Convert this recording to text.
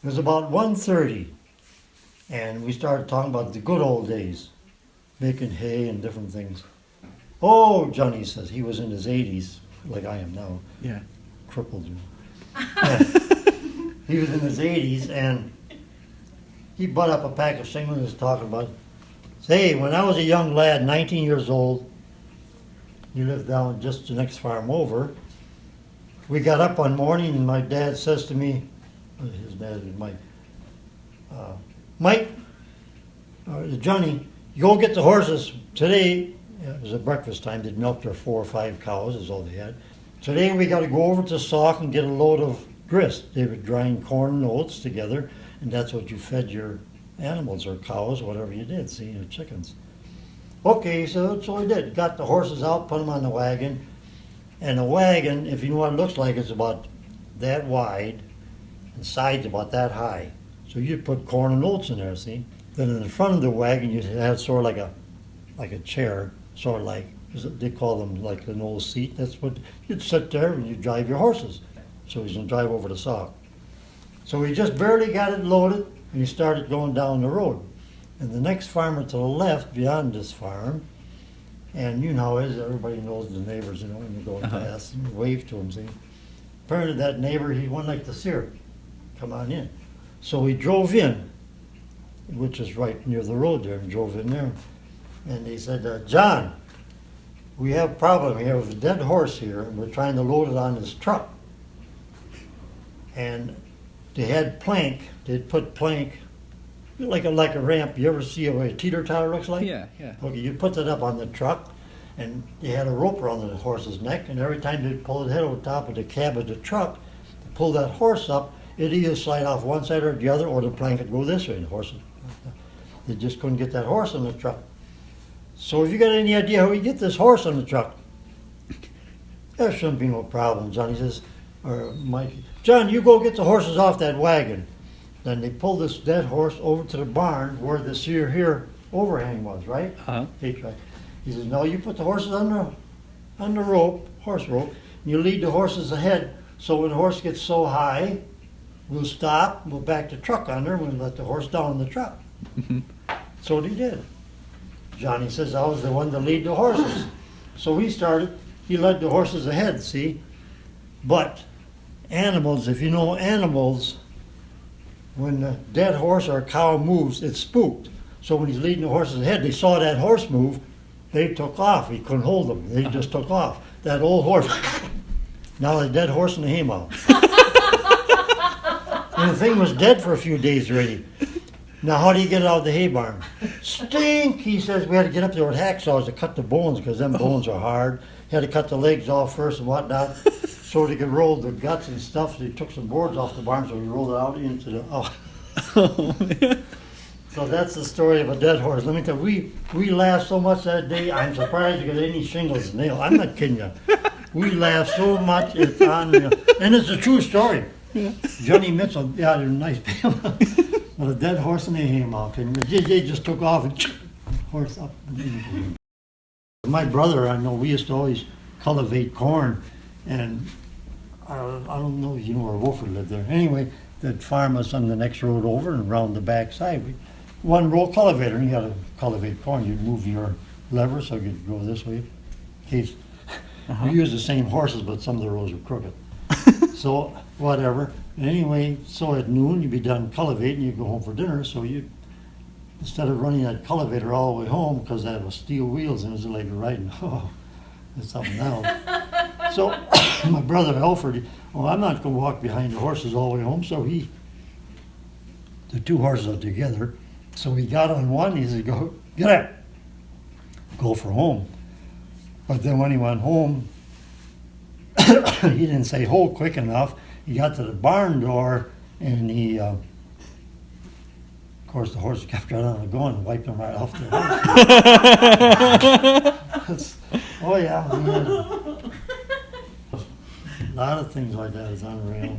It was about 1:30, and we started talking about the good old days, making hay and different things. Oh, Johnny says, he was in his 80s, like I am now, Yeah. crippled. He was in his 80s, and he bought up a pack of shingles and was talking about, say, when I was a young lad, 19 years old, he lived down just the next farm over. We got up one morning, and my dad says to me, his dad was Mike, Mike, Johnny, you go get the horses. Today, it was at breakfast time, they'd milked their 4 or 5 cows, is all they had. Today we got to go over to Sauk and get a load of grist. They would grind corn and oats together, and that's what you fed your animals or cows, whatever you did, see, your chickens. Okay, so we did. Got the horses out, put them on the wagon, and the wagon, if you know what it looks like, it's about that wide, and sides about that high. So you'd put corn and oats in there, see? Then in the front of the wagon, you had sort of like a chair, sort of like, they call them like an old seat. That's what, you'd sit there and you'd drive your horses. So he's gonna drive over to Sauk. So we just barely got it loaded, and he started going down the road. And the next farmer to the left, beyond this farm, and you know how it is, everybody knows the neighbors, you know, when you go past, and you wave to them, see? Apparently that neighbor, he wouldn't like to see her. Come on in. So we drove in, which is right near the road there, and drove in there. And he said, John, we have a problem here with a dead horse here, and we're trying to load it on this truck. And they had plank, they'd put plank, like a ramp. You ever see what a teeter-totter looks like? Yeah, yeah. Okay, you put that up on the truck, and they had a rope around the horse's neck, and every time they'd pull it head over the top of the cab of the truck, to pull that horse up, it'd either slide off one side or the other, or the plank would go this way, and the horse, they just couldn't get that horse on the truck. So if you got any idea how we get this horse on the truck, there shouldn't be no problem, Johnny says, or Mike, John, you go get the horses off that wagon. Then they pulled this dead horse over to the barn where this here overhang was, right? Uh-huh. He says, no, you put the horses on the rope, horse rope, and you lead the horses ahead, so when the horse gets so high, we'll stop, we'll back the truck under, and we'll let the horse down in the truck. So what he did. Johnny says, I was the one to lead the horses. So he led the horses ahead, see? But animals, if you know animals, when a dead horse or a cow moves, it's spooked. So when he's leading the horses ahead, they saw that horse move, they took off. He couldn't hold them. They just took off. That old horse, now a dead horse in the haymow. And the thing was dead for a few days already. Now how do you get it out of the hay barn? Stink, he says. We had to get up there with hacksaws to cut the bones, because them bones are hard. Had to cut the legs off first and whatnot, so they could roll the guts and stuff. So they took some boards off the barn, so we rolled it out into the, So that's the story of a dead horse. Let me tell you, we laughed so much that day, I'm surprised you got any shingles nailed. I'm not kidding you. We laughed so much, it's unreal. And it's a true story. Yeah. Johnny Mitchell, yeah, they're nice people. With a dead horse in the haymow. And they just took off and horse up. My brother, I know, we used to always cultivate corn, and I don't know if you know where Wolford lived there. Anyway, they'd farm us on the next road over and around the back side. One row cultivator, and you had to cultivate corn. You'd move your lever so you'd go this way. In case we used the same horses, but some of the rows were crooked. So whatever. Anyway, so at noon you'd be done cultivating, you'd go home for dinner. So you, instead of running that cultivator all the way home, because that was steel wheels and it was like riding, it's something else. So my brother Alfred, I'm not going to walk behind the horses all the way home. So the 2 horses are together. So he got on one, he said, go, get out, go for home. But then when he went home, he didn't say hold quick enough. He got to the barn door, and he, of course, the horse kept right on going and wiped him right off the horse. Oh yeah, a lot of things like that is unreal.